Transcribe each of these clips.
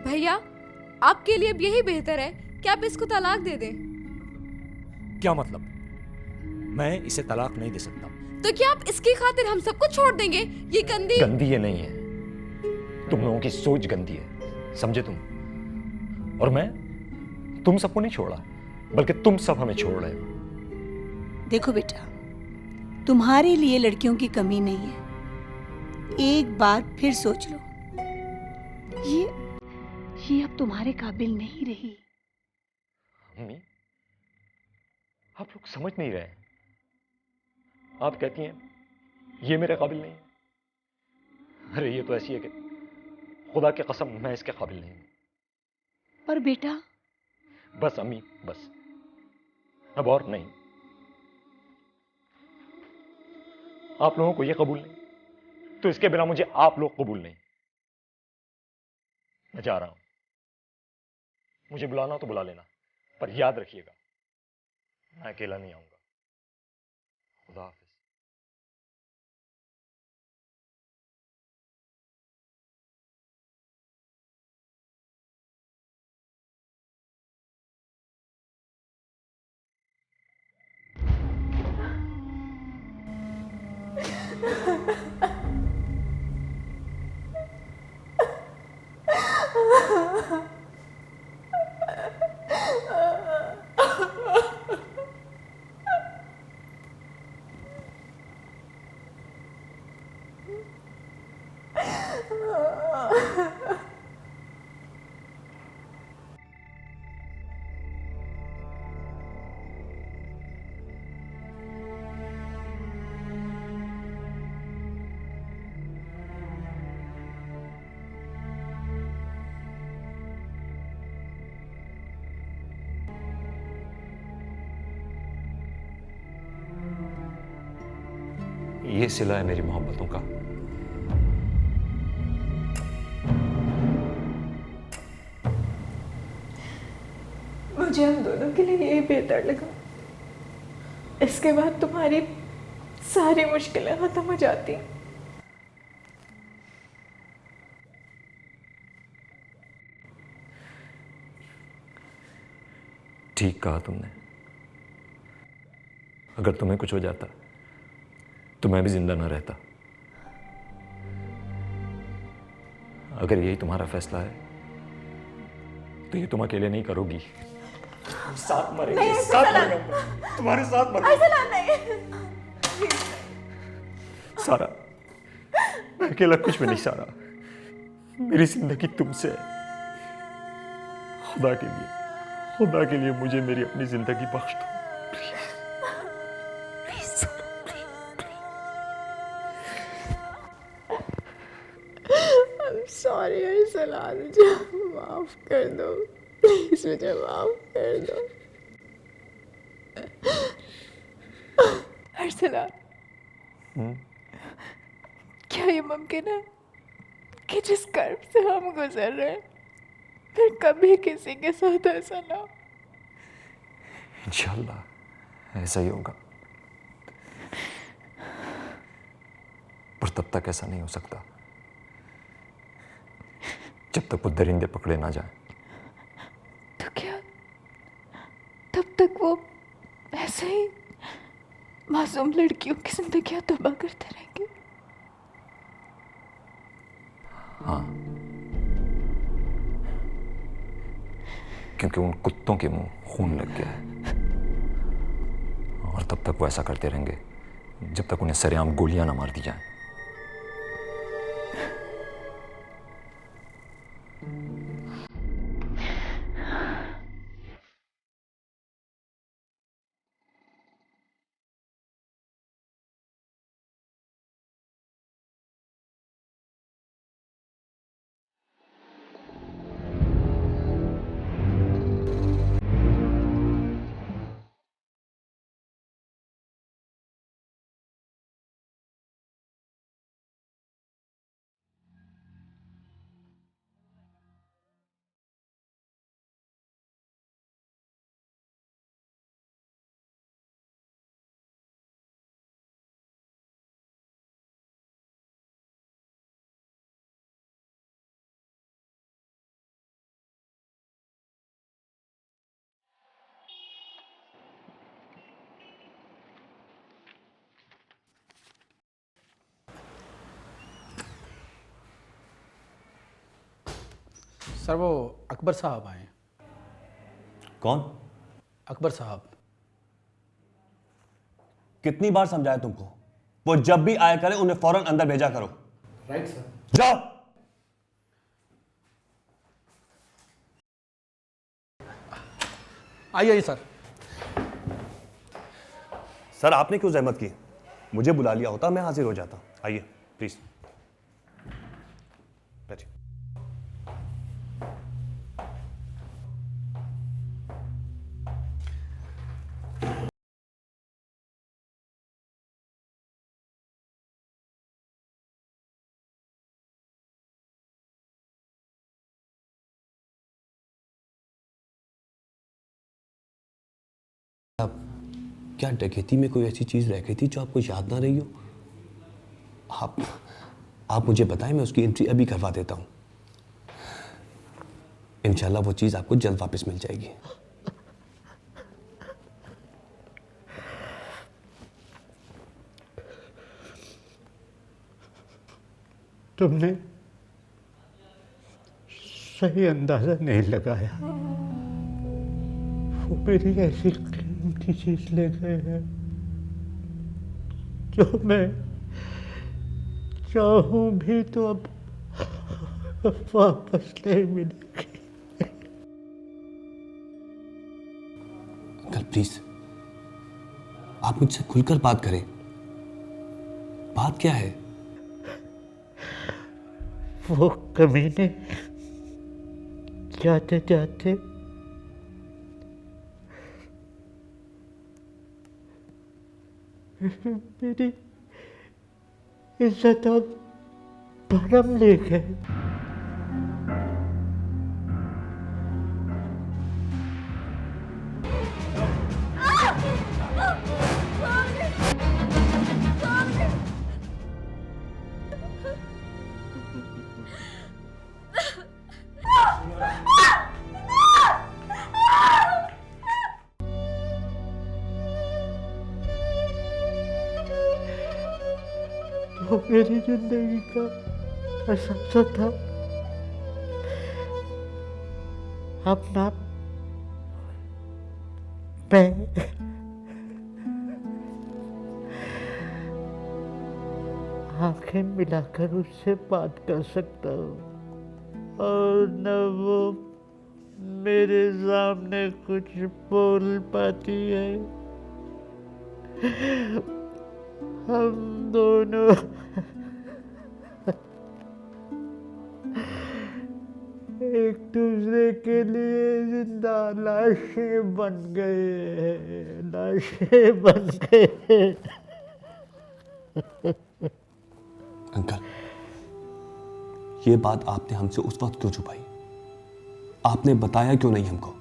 भैया, आपके लिए अब यही बेहतर है कि आप इसको तलाक दे दें। क्या मतलब? मैं इसे तलाक नहीं दे सकता। तो क्या आप इसकी खातिर हम सबको छोड़ देंगे? ये गंदी ये नहीं है, तुम लोगों की सोच गंदी है, समझे तुम? और मैं तुम सबको नहीं छोड़ा, बल्कि तुम सब हमें छोड़ रहे हो। देखो बेटा, तुम्हारे लिए लड़कियों की कमी नहीं है। एक बार फिर सोच लो, ये अब तुम्हारे काबिल नहीं रही। अम्मी, आप लोग समझ नहीं रहे। आप कहती हैं ये मेरे काबिल नहीं है। अरे ये तो ऐसी है कि खुदा की कसम मैं इसके काबिल नहीं हूं। पर बेटा, बस अम्मी, बस, अब और नहीं। आप लोगों को ये कबूल नहीं, तो इसके बिना मुझे आप लोग कबूल नहीं। मैं जा रहा हूं। मुझे बुलाना तो बुला लेना, पर याद रखिएगा मैं अकेला नहीं आऊंगा। खुदा हाफिज। ये सिला है मेरी मोहब्बतों का। मुझे हम दोनों के लिए यही बेहतर लगा। इसके बाद तुम्हारी सारी मुश्किलें खत्म हो जाती। ठीक कहा तुमने। अगर तुम्हें कुछ हो जाता तो मैं भी जिंदा ना रहता। अगर यही तुम्हारा फैसला है तो ये तुम अकेले नहीं करोगी, साथ मरेंगे, साथ मरेंगे, तुम्हारे साथ मरेंगे। सारा, मैं अकेला कुछ भी नहीं सारा। मेरी जिंदगी तुमसे है। खुदा के लिए मुझे मेरी अपनी जिंदगी बख्श दो। सॉरी अर्सला, मुझे माफ कर दो, प्लीज मुझे माफ कर दो। अर्सला, क्या ये मुमकिन है कि जिस कर्ब से हम गुजर रहे हैं फिर कभी किसी के साथ ऐसा ना हो? इंशाअल्लाह ऐसा ही होगा, पर तब तक ऐसा नहीं हो सकता जब तक वो दरिंदे पकड़े ना जाएं। तो क्या तब तक वो ऐसे ही मासूम लड़कियों की जिंदगियां तबाह करते रहेंगे? हाँ, क्योंकि उन कुत्तों के मुंह खून लग गया है, और तब तक वो ऐसा करते रहेंगे जब तक उन्हें सरेआम गोलियां ना मार दी जाएं। सर वो अकबर साहब आए हैं। कौन? अकबर साहब। कितनी बार समझाया तुमको? वो जब भी आया करे उन्हें फौरन अंदर भेजा करो। Right sir. जाओ। आइए सर। सर आपने क्यों जहमत की? मुझे बुला लिया होता मैं हाजिर हो जाता। आइए प्लीज बैठिए। क्या डकैती में कोई ऐसी चीज रह गई थी जो आपको याद ना रही हो? आप मुझे बताएं, मैं उसकी एंट्री अभी करवा देता हूं। इंशाल्लाह वो चीज आपको जल्द वापस मिल जाएगी। तुमने सही अंदाजा नहीं लगाया। वो मेरी ऐसी कीमती चीज ले गए हैं जो मैं चाहूं भी तो अब वापस नहीं मिलेगी। अंकल प्लीज आप मुझसे खुलकर बात करें। बात क्या है? वो कमीने जाते जाते मेरी इज्जत अब भरम ले गए। वो मेरी जिंदगी का असासा था। अब ना मैं आंखें मिलाकर उससे बात कर सकता हूँ और न वो मेरे सामने कुछ बोल पाती है। हम दोनों एक दूसरे के लिए जिंदा लाशें बन गए हैं, लाशें बन गए हैं। अंकल ये बात आपने हमसे उस वक्त क्यों छुपाई? आपने बताया क्यों नहीं हमको?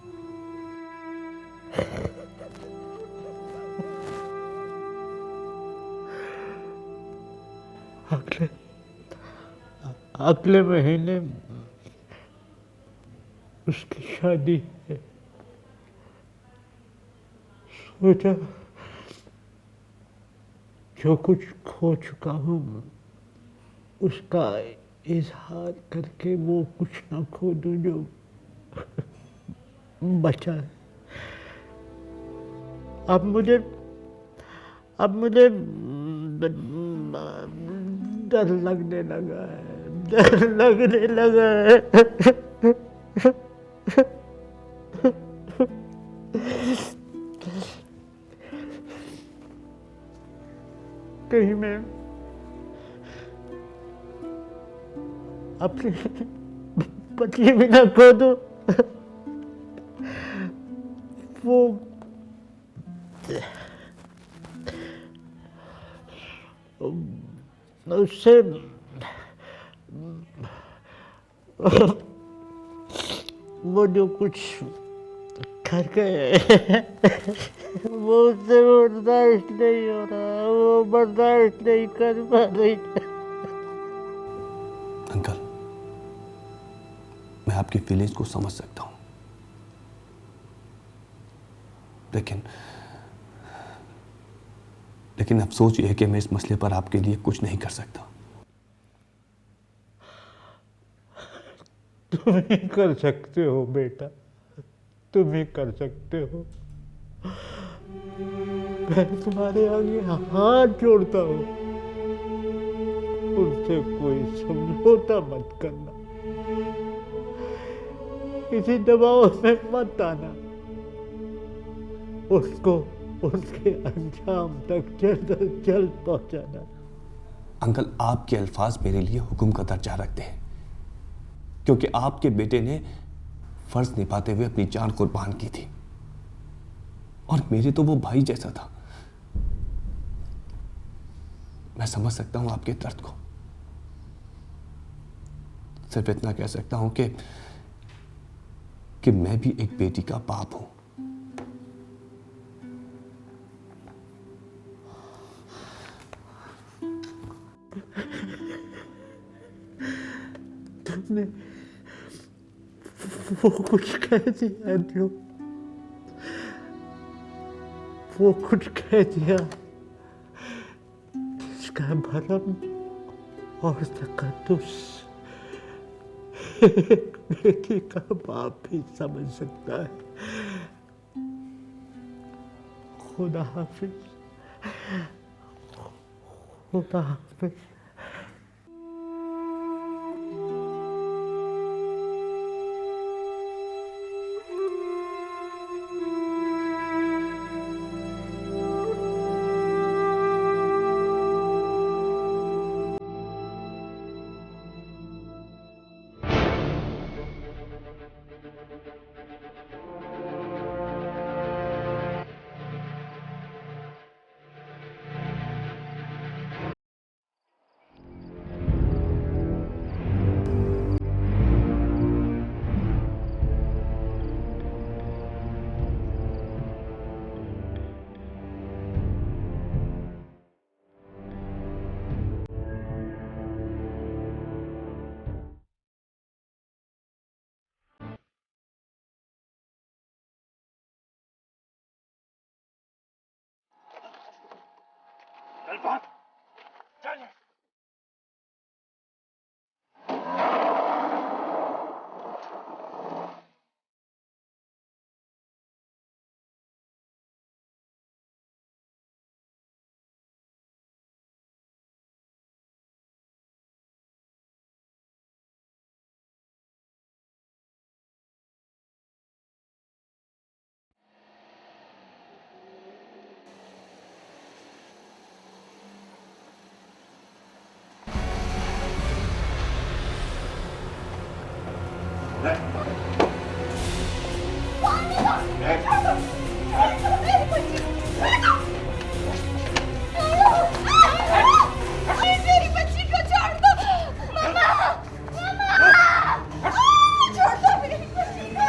अगले महीने उसकी शादी है। सोचा जो कुछ खो चुका हूँ उसका इजहार करके वो कुछ ना खो दूँ जो बचा है। अब मुझे डर लगने लगा है, डर लगने लगा है। कहीं मैं अपनी पति भी ना खो दूं। वो उससे वो जो कुछ कर गए वो उससे बर्दाश्त नहीं हो रहा, वो बर्दाश्त नहीं कर पा रही। अंकल मैं आपकी फीलिंग्स को समझ सकता हूं, लेकिन अफसोस ये है कि मैं इस मसले पर आपके लिए कुछ नहीं कर सकता। तुम ही कर सकते हो बेटा, तुम ही कर सकते हो। मैं तुम्हारे आगे हाथ जोड़ता हूँ, उनसे कोई समझौता मत करना, किसी दबाव में मत आना, उसको उसके अंजाम तक जल्द से जल्द पहुंचाना। अंकल, आपके अल्फाज मेरे लिए हुक्म का दर्जा रखते हैं, क्योंकि आपके बेटे ने फर्ज निभाते हुए अपनी जान कुर्बान की थी, और मेरे तो वो भाई जैसा था। मैं समझ सकता हूं आपके दर्द को। सिर्फ इतना कह सकता हूं कि मैं भी एक बेटी का बाप हूं। तुमने वो कुछ कह दिया जो, वो कुछ कह दिया जिसका भरम और तकद्दुस एक बेटी का बाप भी समझ सकता है। खुदा हाफिज, खुदा हाफिज। मेरी बच्ची को छोड़ दो मामा, छोड़ दो मेरी बच्ची को,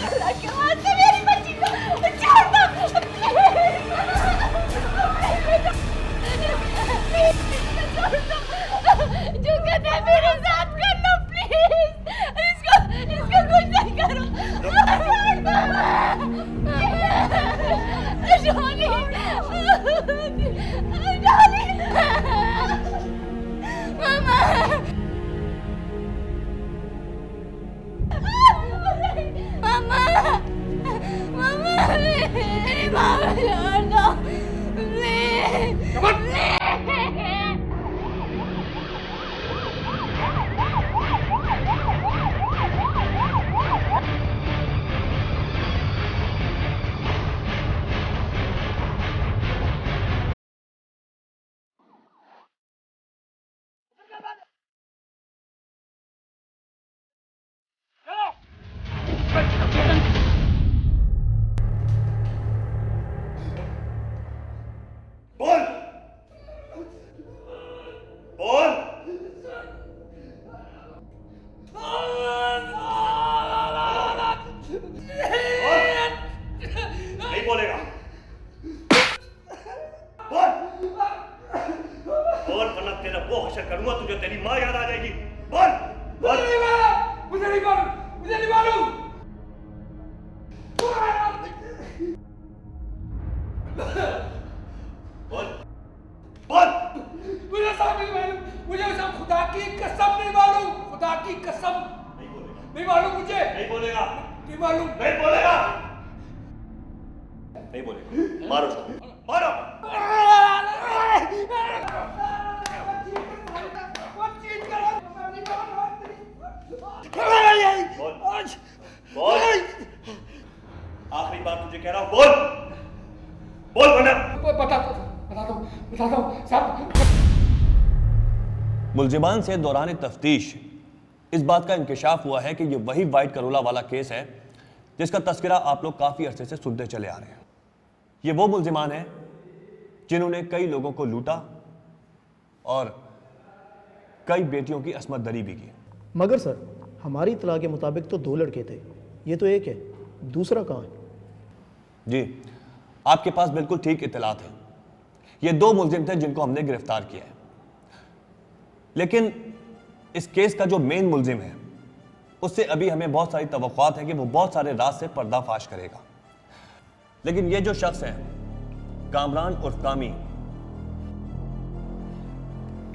अल्लाह के वास्ते मेरी बच्ची को छोड़ दो, जो कहते हैं मेरे साथ कर लो प्लीज, इसको कुछ नहीं करो, Johnny, Mama, Mama, मेरी माँ को छोड़ दो, प्लीज। मुझे सब खुदा की कसम नहीं मालूम, खुदा की कसम नहीं बोलेगा। नहीं मालूम मुझे। नहीं बोलेगा। नहीं मालूम। नहीं बोलेगा। नहीं बोलेगा। मारो उसको, मारो। बोल, बोल। आखिरी बार तुझे कह रहा हूं, बोल, बोल वरना। बताता हूँ साहब। मुलजिमान से दौरान तफ्तीश इस बात का इंकशाफ हुआ है कि ये वही वाइट करोला वाला केस है जिसका तस्करा आप लोग काफी अरसे से सुनते चले आ रहे हैं। ये वो मुलजिमान है जिन्होंने कई लोगों को लूटा और कई बेटियों की असमत दरी भी की। मगर सर, हमारी इत्तला के मुताबिक तो 2 लड़के थे, ये तो एक है, दूसरा कहाँ है? जी, आपके पास बिल्कुल ठीक इत्तलात है। ये 2 मुलजिम थे जिनको हमने गिरफ्तार किया है, लेकिन इस केस का जो मेन मुलजिम है उससे अभी हमें बहुत सारी तवक्कुआत है कि वो बहुत सारे राज से पर्दाफाश करेगा। लेकिन ये जो शख्स है कामरान उर्फ कामी,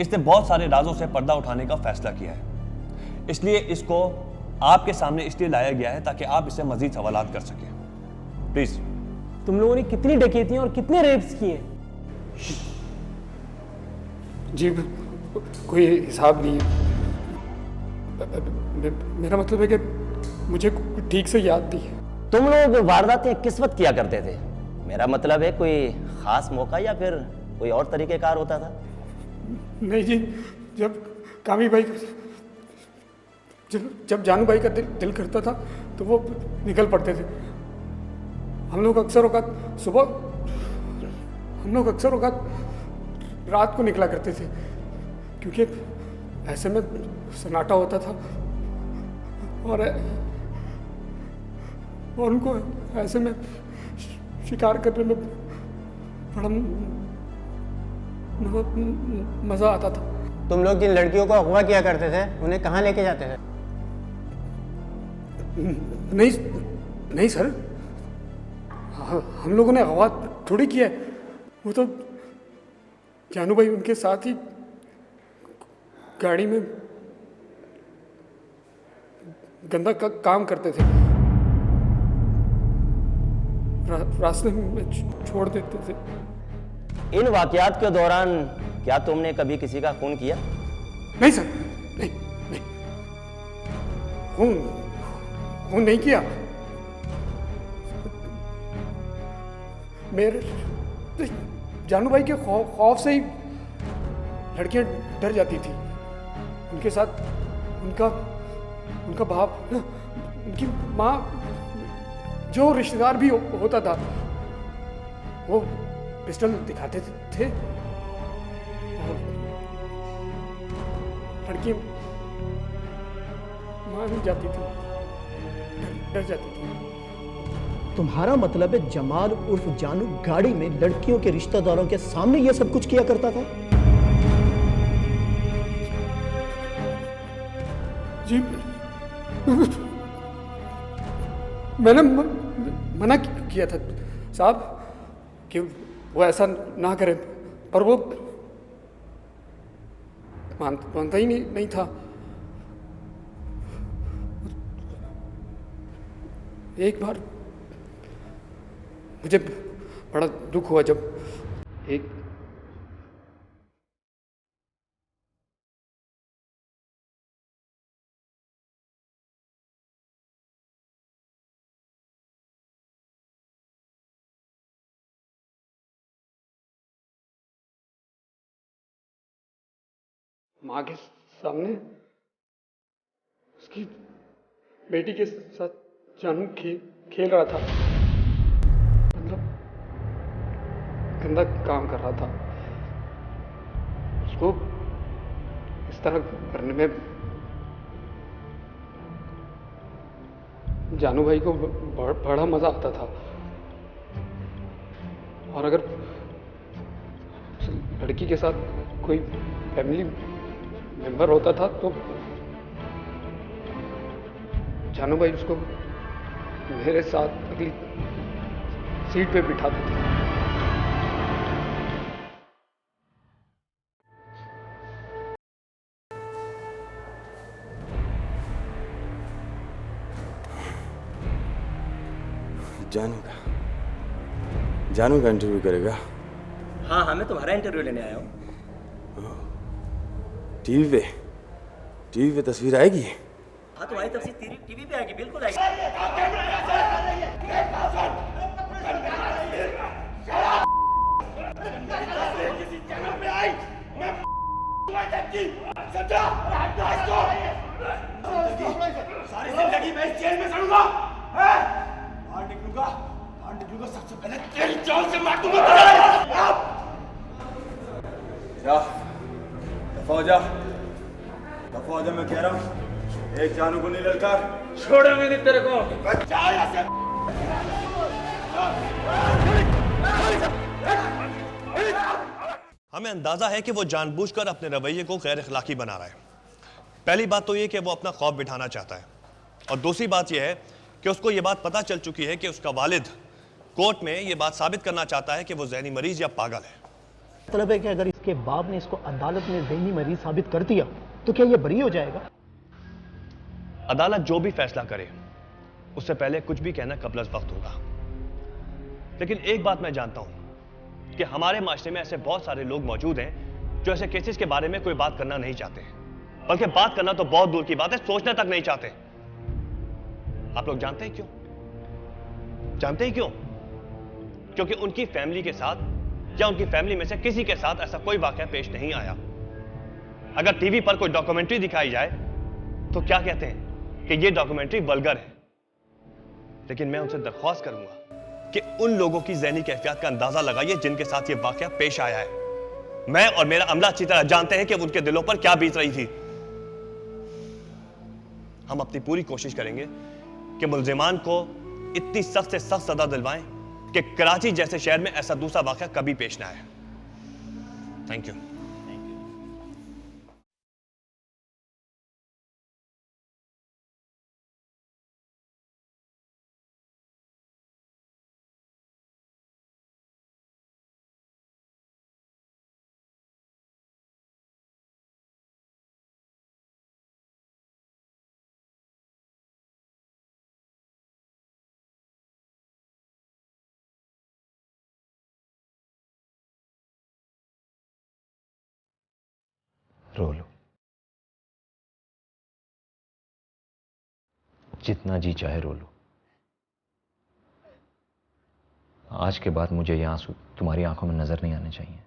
इसने बहुत सारे राजों से पर्दा उठाने का फैसला किया है, इसलिए इसको आपके सामने इसलिए लाया गया है ताकि आप इससे मजीद सवालात कर सकें। प्लीज। तुम लोगों ने कितनी डकैतियां और कितने रेप्स किए? जी कोई हिसाब नहीं है। मेरा मतलब है कि मुझे ठीक से याद नहीं है। तुम लोग वारदातें किस वक्त किया करते थे? मेरा मतलब है कोई खास मौका या फिर कोई और तरीक़ेकार होता था? नहीं जी, जब कामी भाई जब जानू भाई का दिल करता था तो वो निकल पड़ते थे। हम लोग अक्सर औकात रात को निकला करते थे, क्योंकि ऐसे में सन्नाटा होता था और उनको ऐसे में शिकार करने में बड़ा मज़ा आता था। तुम लोग जिन लड़कियों को अगवा किया करते थे उन्हें कहाँ लेके जाते थे? नहीं सर, हम लोगों ने अगवा थोड़ी किया है। वो तो जानू भाई उनके साथ ही गाड़ी में गंदा काम करते थे, रास्ते में छोड़ देते थे। इन वाकयात के दौरान क्या तुमने कभी किसी का खून किया? नहीं सर, नहीं। खून नहीं किया। मेरे जानू भाई के खौफ से ही लड़कियां डर जाती थी। उनके साथ उनका बाप, उनकी माँ, जो रिश्तेदार भी होता था वो पिस्टल दिखाते थे और लड़की मान जाती थी, डर जाती थी। तुम्हारा मतलब है जमाल उर्फ जानू गाड़ी में लड़कियों के रिश्तेदारों के सामने ये सब कुछ किया करता था? जी, मैंने मना किया था साहब कि वो ऐसा ना करे, पर वो मानता ही नहीं था। एक बार मुझे बड़ा दुख हुआ जब एक माँ के सामने उसकी बेटी के साथ जानू खेल रहा था, मतलब गंदा काम कर रहा था। उसको इस तरह करने में जानू भाई को बड़ा मजा आता था, और अगर उस लड़की के साथ कोई फैमिली मेंबर होता था तो जानू भाई उसको मेरे साथ अगली सीट पे बिठाते थे। जानू का इंटरव्यू करेगा? हाँ हाँ, मैं तुम्हारा इंटरव्यू लेने आया हूँ। टीवी पे तस्वीर आएगी? हाँ, तुम्हारी तस्वीर टीवी पे आएगी, बिल्कुल आएगी। सारी जिंदगी मैं इस जेल में सड़ूंगा, बाहर निकलूंगा सबसे पहले तेरी जान से मार दूंगा। जा, दफा हो जा, मैं कह रहा हूँ। एक जानू को नहीं ललकार, छोड़ेंगे नहीं तेरे को। जा यहाँ से। हमें अंदाजा है कि वो जानबूझकर अपने रवैये को गैर अखलाकी बना रहा है। पहली बात तो ये कि वो अपना खौफ बिठाना चाहता है, और दूसरी बात यह है कि उसको ये बात पता चल चुकी है कि उसका वालिद कोर्ट में ये बात साबित करना चाहता है कि वो ज़हनी मरीज या पागल है। मतलब है कि अगर इसके बाप ने इसको अदालत में ज़हनी मरीज साबित कर दिया तो क्या ये बरी हो जाएगा? अदालत जो भी फैसला करे उससे पहले कुछ भी कहना कबल वक्त होगा। लेकिन एक बात मैं जानता हूं कि हमारे माशरे में ऐसे बहुत सारे लोग मौजूद हैं जो ऐसे केसेस के बारे में कोई बात करना नहीं चाहते, बल्कि बात करना तो बहुत दूर की बात है, सोचना तक नहीं चाहते। आप लोग जानते हैं क्यों? जानते हैं क्यों? क्योंकि उनकी फैमिली के साथ या उनकी फैमिली में से किसी के साथ ऐसा कोई वाकया पेश नहीं आया। अगर टीवी पर कोई डॉक्यूमेंट्री दिखाई जाए तो क्या कहते हैं कि यह डॉक्यूमेंट्री वल्गर है। लेकिन मैं उनसे दरख्वास्त करूंगा कि उन लोगों की ज़हनी कैफियत का अंदाजा लगाइए जिनके साथ यह वाकया पेश आया है। मैं और मेरा अमला अच्छी तरह जानते हैं कि उनके दिलों पर क्या बीत रही थी। हम अपनी पूरी कोशिश करेंगे कि मुल्जिमान को इतनी सख्त से सख्त सजा दिलवाएं कि कराची जैसे शहर में ऐसा दूसरा वाकया कभी पेश ना आए। Thank you. रो लो, जितना जी चाहे रो लो। आज के बाद मुझे ये आंसू तुम्हारी आंखों में नजर नहीं आने चाहिए।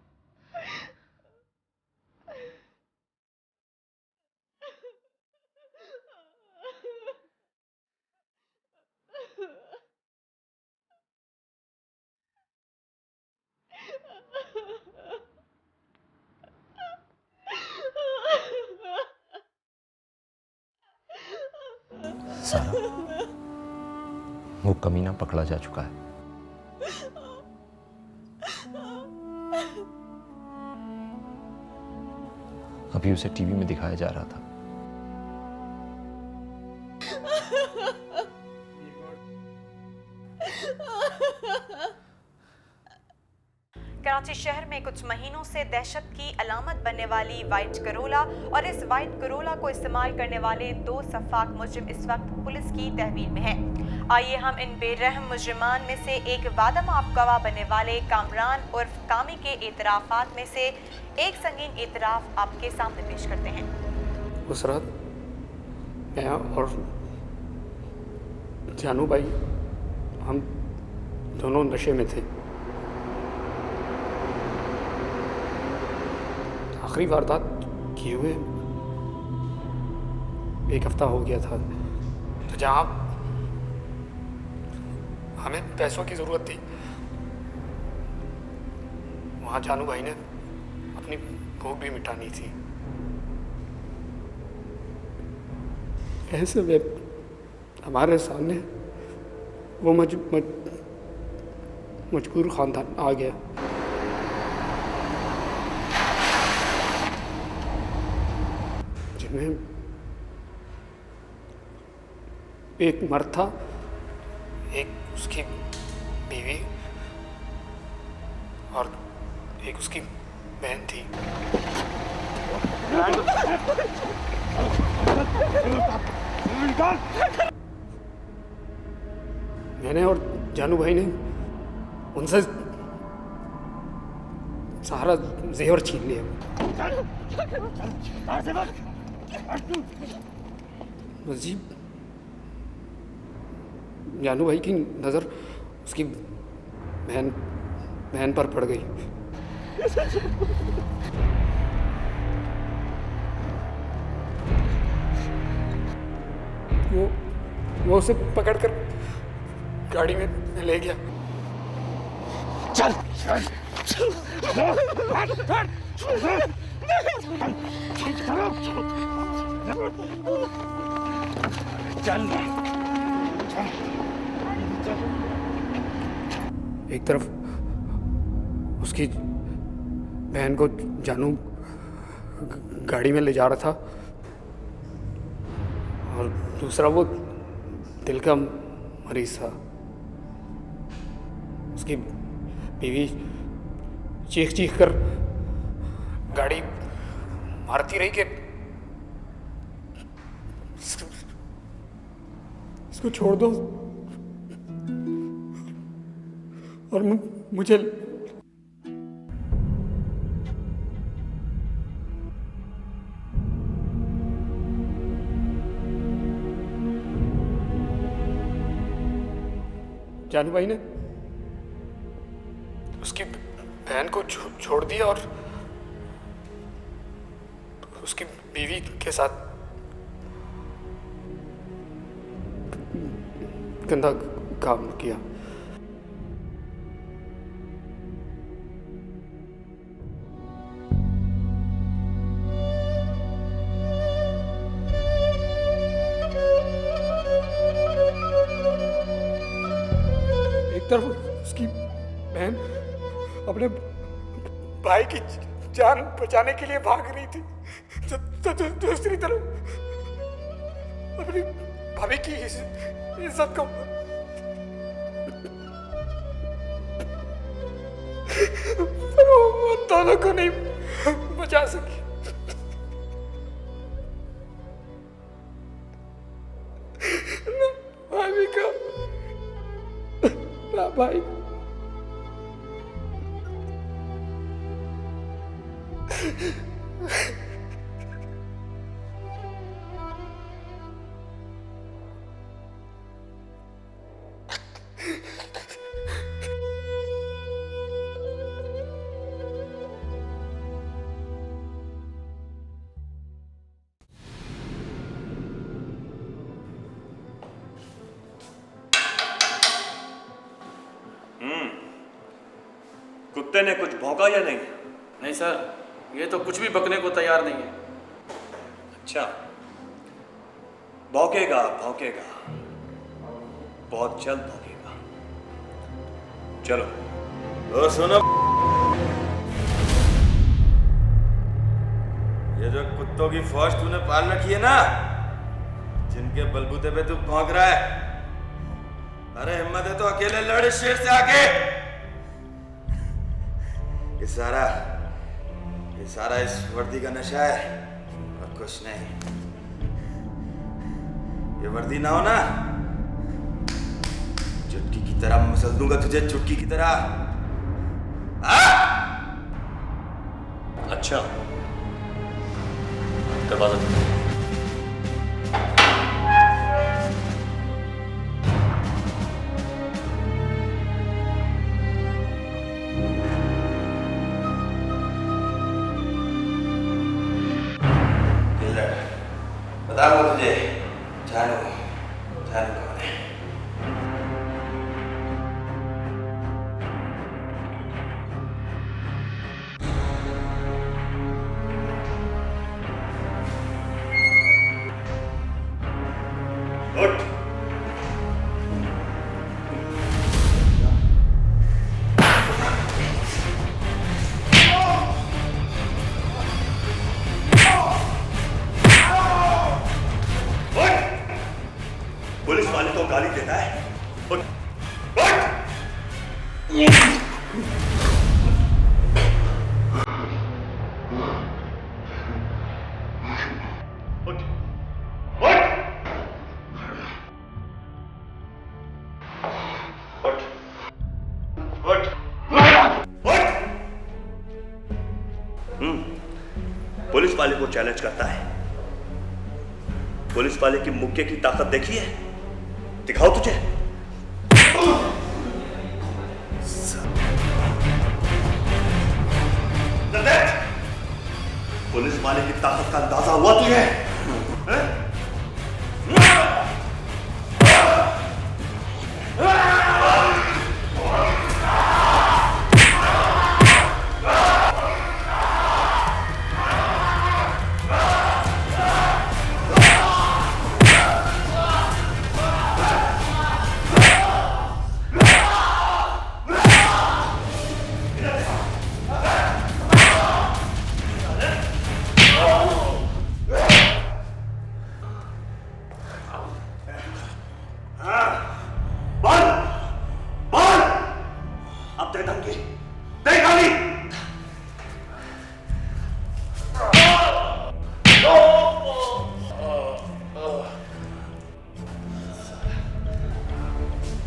सारा, वो कमीना पकड़ा जा चुका है। अभी उसे टीवी में दिखाया जा रहा था। कराची शहर में कुछ महीनों से दहशत की अलामत बनने वाली वाइट करोला और इस वाइट करोला को इस्तेमाल करने वाले 2 सफाक मुजरिम इस वक्त पुलिस की तहवील में हैं। आइए हम इन बेरहम मुजरिमान में से एक वादामाफ गवाह बनने वाले कामरान उर्फ कामी के एतराफ़ात में से एक संगीन एतराफ़ आपके सामने पेश करते हैं। उस रात मैं और जानू भाई हम दोनों नशे में थे। आखिरी वारदात किए हुए 1 हफ्ता हो गया था। तो जहाँ हमें पैसों की ज़रूरत थी वहाँ जानू भाई ने अपनी भूख भी मिटानी थी। ऐसे में हमारे सामने वो मजबूर ख़ानदान आ गया। जिनमें एक मर्द था, एक उसकी बीवी और एक उसकी बहन थी। मैंने और जानू भाई ने उनसे सारा जेवर छीन लिया। बस जी जानू भाई की नज़र उसकी बहन पर पड़ गई। वो उसे पकड़कर गाड़ी में ले गया। चल एक तरफ उसकी बहन को जानू गाड़ी में ले जा रहा था और दूसरा वो दिल का मरीज था। उसकी बीवी चीख चीख कर गाड़ी मारती रही कि इसको छोड़ दो और मुझे जानू भाई ने उसकी बहन को छोड़ दिया और उसकी बीवी के साथ गंदा काम किया। एक तरफ उसकी बहन अपने भाई की जान बचाने के लिए भाग रही थी, तो दूसरी तरफ अपनी भाभी की इज्जत को वो दोनों को नहीं बचा सकी। भाभी का ना भाई कुत्ते ने कुछ भौंका या नहीं? नहीं सर, ये तो कुछ भी बकने को तैयार नहीं है। अच्छा, भौंकेगा भौंकेगा, बहुत जल्द भौंकेगा। चलो। तो सुनो, ये जो कुत्तों की फौज तूने पाल रखी है ना, जिनके बलबूते पे तू भौंक रहा है, अरे हिम्मत है तो अकेले लड़ शेर से आके। ये सारा इस वर्दी का नशा है और कुछ नहीं। ये वर्दी ना हो ना, चुटकी की तरह मसल दूंगा तुझे, चुटकी की तरह। अच्छा, दरवाजा बता दो तुझे जानू कौन है? उठ। पुलिस वाले को गाली देता है। उठ। उठ। उठ। पुलिस वाले को चैलेंज करता है। पुलिस वाले की मुक्के की ताकत देखी है? दिखाओ तुझे। पुलिस वाले की ताकत का अंदाजा हुआ तुझे?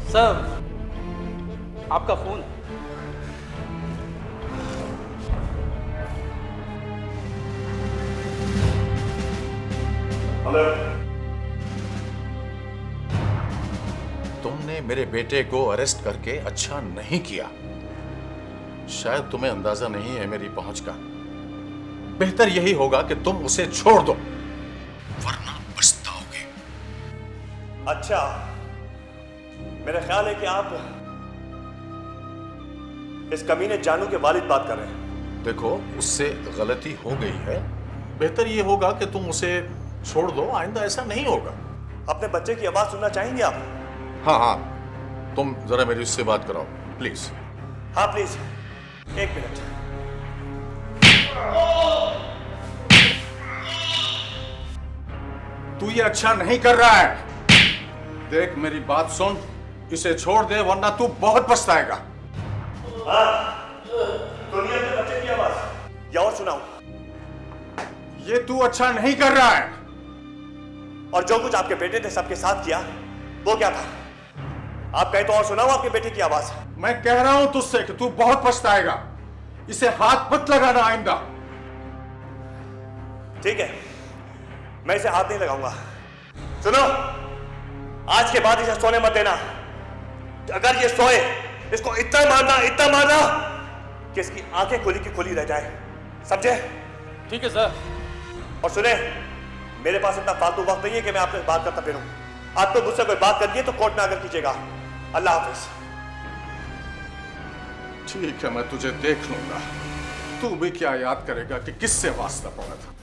सर, आपका फोन। हेलो। तुमने मेरे बेटे को अरेस्ट करके अच्छा नहीं किया। शायद तुम्हें अंदाजा नहीं है मेरी पहुंच का। बेहतर यही होगा कि तुम उसे छोड़ दो, वरना पछताओगे। अच्छा, मेरा ख्याल है कि आप इस कमीने जानू के वालिद बात कर रहे हैं। देखो, उससे गलती हो गई है। बेहतर ये होगा कि तुम उसे छोड़ दो, आइंदा ऐसा नहीं होगा। अपने बच्चे की आवाज सुनना चाहेंगे आप? हाँ हाँ, तुम जरा मेरी उससे बात कराओ प्लीज। हाँ प्लीज, एक मिनट। तू ये अच्छा नहीं कर रहा है। देख, मेरी बात सुन, इसे छोड़ दे वरना तू बहुत पछताएगा। दुनिया के बच्चे की आवाज या और सुनाऊं? ये तू अच्छा नहीं कर रहा है। और जो कुछ आपके बेटे ने सबके साथ किया वो क्या था? आप कहें तो और सुनाओ आपके बेटे की आवाज। मैं कह रहा हूं तुझसे कि तू बहुत पछताएगा। इसे हाथ मत लगाना आइंदा। ठीक है, मैं इसे हाथ नहीं लगाऊंगा। सुनो, आज के बाद इसे सोने मत देना। अगर ये सोए, इसको इतना मारना कि इसकी आंखें खुली की खुली रह जाए। समझे? ठीक है सर। और सुने, मेरे पास इतना फालतू वक्त नहीं है कि मैं आपसे बात करता फिरूं। आपको मुझसे कोई बात करनी है तो कोर्ट में आकर कीजिएगा। अल्लाह हाफिज। ठीक है, मैं तुझे देख लूंगा। तू भी क्या याद करेगा कि किससे वास्ता पड़ा था।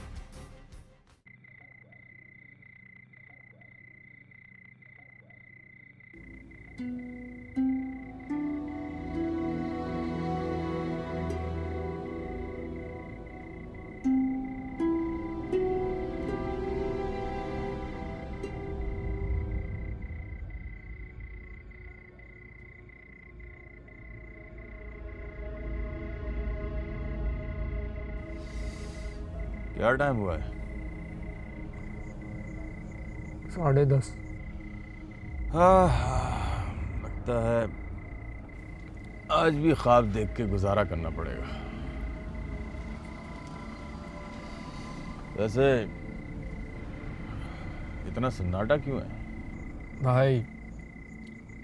क्या टाइम हुआ है? 10:30। हाँ, लगता है आज भी ख्वाब देख के गुजारा करना पड़ेगा। वैसे इतना सन्नाटा क्यों है? भाई,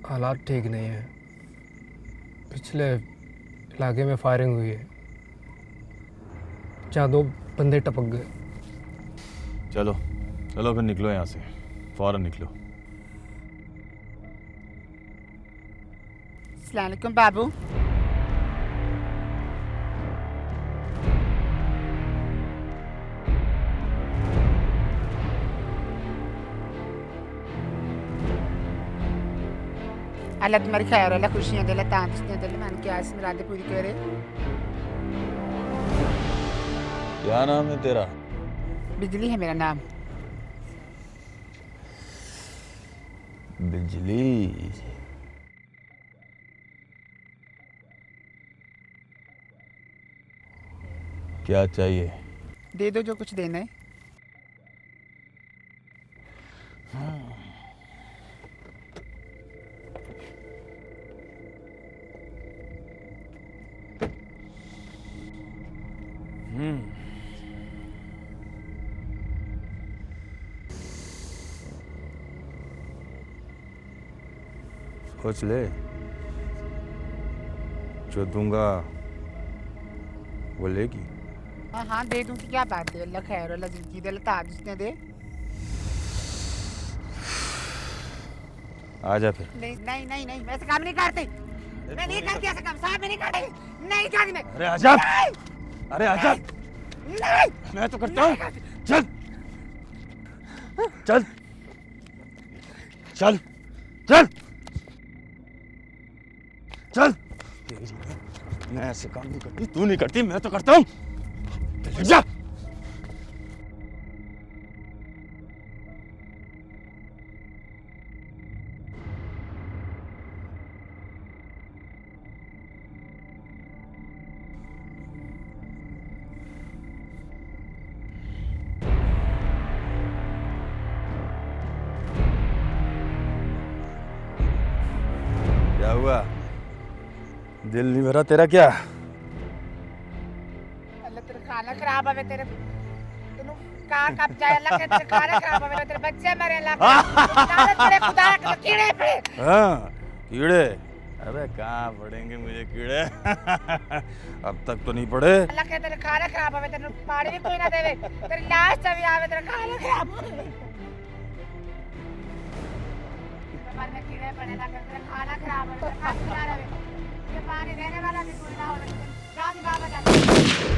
हालात ठीक नहीं है। पिछले इलाके में फायरिंग हुई है, जहाँ 2 बंदे टपक गए। चलो चलो फिर निकलो यहाँ से, फौरन निकलो। अस्सलाम वालेकुम बाबू। अल्लाह तुम्हारी खैर अल्लाह खुशियां दे, तंदुरुस्तियां दे, मन की आस मुरादें पूरी करे। क्या नाम है तेरा? बिजली है मेरा नाम। बिजली। क्या चाहिए? दे दो जो कुछ देना है। सोच ले, जो दूंगा वो लेगी। हाँ हाँ दे दूँ, क्या बात है, अल्लाह खैर अल्लाह जिंदगी दे, अल्लाह तंदुरुस्ती दे। आ जा फिर। नहीं नहीं नहीं नहीं, मैं ऐसे काम नहीं करती, मैं नहीं करती ऐसे काम, साहब मैं नहीं करती, नहीं करती मैं। अरे आजा, अरे आजा, नहीं मैं तो करता हूँ। चल चल चल चल चल, मैं ऐसे काम नहीं करती, तू नहीं करती, मैं तो करता हूँ। चल जा। क्या हुआ, दिल नहीं भरा तेरा क्या? अल्लाह तेरा खाना खराब है, तेरे तेनू कहाँ कब जाए, अल्लाह के तेरे खाना खराब है, तेरे बच्चे मरे, अल्लाह लानत तेरे खुदा के कीड़े पड़े। हाँ कीड़े, अबे कहाँ पड़ेंगे मुझे कीड़े? अब तक तो नहीं पड़े। अल्लाह के तेरे खाना खराब है, तेनू पानी भी कोई ना देवे, तेरी लाश भी आवे, तेरा खाना खराब मन में कीड़े पड़े, अल्लाह के तेरा खाना खराब है, तेरा खाना खराब है, ये पानी देने वाला भी कोई ना हो, जा बाबा जा।